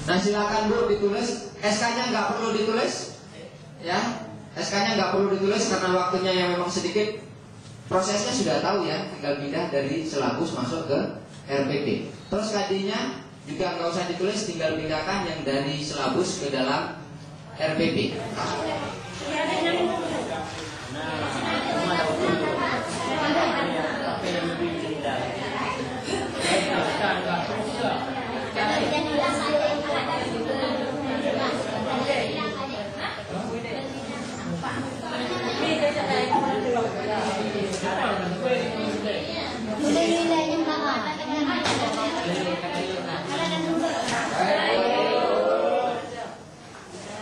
Nah silakan Bu ditulis. SK-nya nggak perlu ditulis, ya. SK-nya nggak perlu ditulis karena waktunya yang memang sedikit. Prosesnya sudah tahu ya, tinggal pindah dari silabus masuk ke RPP. Terus KD-nya juga nggak usah ditulis, tinggal pindahkan yang dari silabus ke dalam RPP.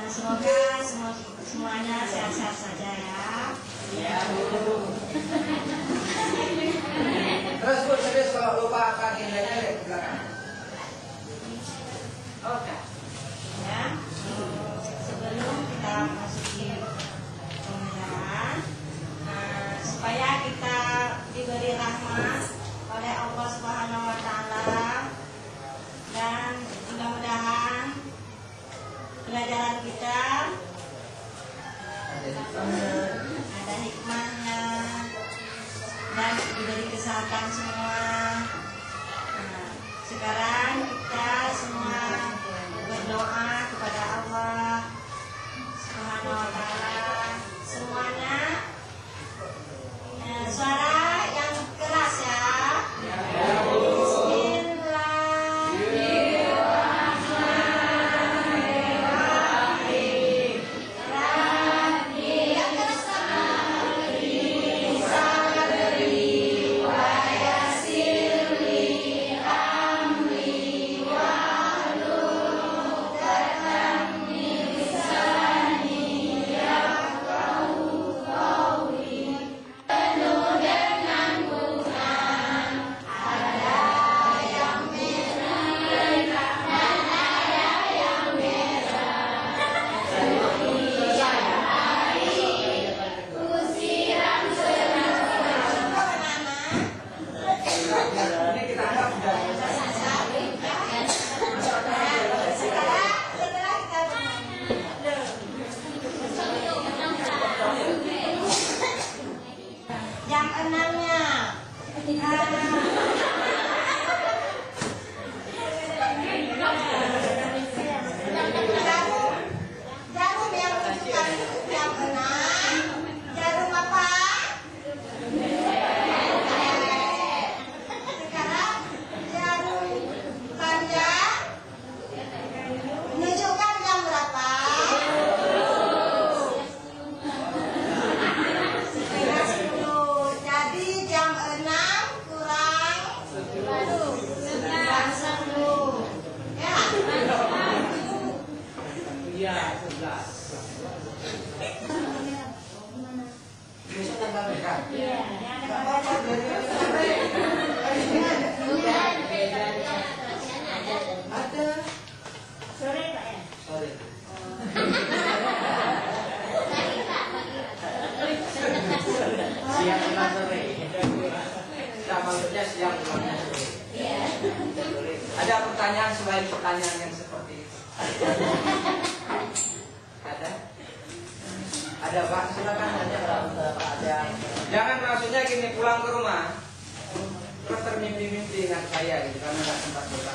Semoga semuanya sehat-sehat saja ya. Terus Bu, serius kalau lupa akan indahnya lihat ke belakang. Oke. Ya. Sebelum kita masuki pembelajaran, supaya kita diberi rahmat oleh Allah Subhanahu wa taala dan mudah-mudahan pelajaran kita ada hikmahnya dan diberi kesehatan semua. Nah, sekarang kita semua berdoa kepada Allah Subhanahu wa taala. Semuanya suara yang keras ya. Jam 6-nya. Jarum yang menunjukkan jam 6. Jarum apa? Sekarang jarum panjang menunjukkan jam berapa? Jadi jam 6 kurang 10. Ya. Iya, 11. Besok tanggal mereka. Iya. Ada. Sore Pak ya? Sorry. Siang pulang sore. Nah, maksudnya siang pulangnya sore. Ada pertanyaan selain pertanyaan yang seperti itu? Ada? Ada Pak, silakan aja kalau ada. Jangan maksudnya gini, pulang ke rumah terus termimpi-mimpi dengan saya gitu karena nggak sempat bertanya.